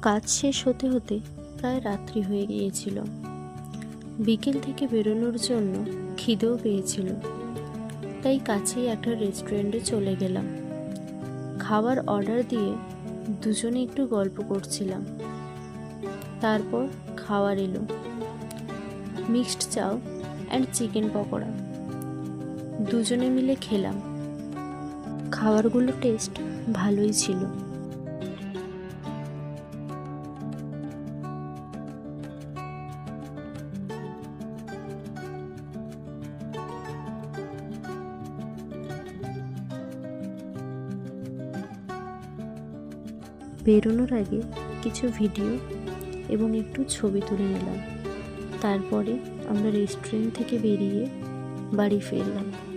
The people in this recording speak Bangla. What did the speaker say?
কাজ শেষ হতে হতে প্রায় রাত্রি হয়ে গিয়েছিল। বিকেল থেকে বেরোনোর জন্য খিদেও পেয়েছিল, তাই কাছেই একটা রেস্টুরেন্টে চলে গেলাম। খাবার অর্ডার দিয়ে দুজনে একটু গল্প করছিলাম। তারপর খাবার এলো, mixed chow and chicken pakora. দুজনে মিলে খেলাম। খাবারগুলো টেস্ট ভালোই ছিল। বেরোনোর আগে কিছু ভিডিও এবং একটু ছবি তুলে নিলাম। তারপরে আমরা রেস্টুরেন্ট থেকে বেরিয়ে বাড়ি ফিরলাম।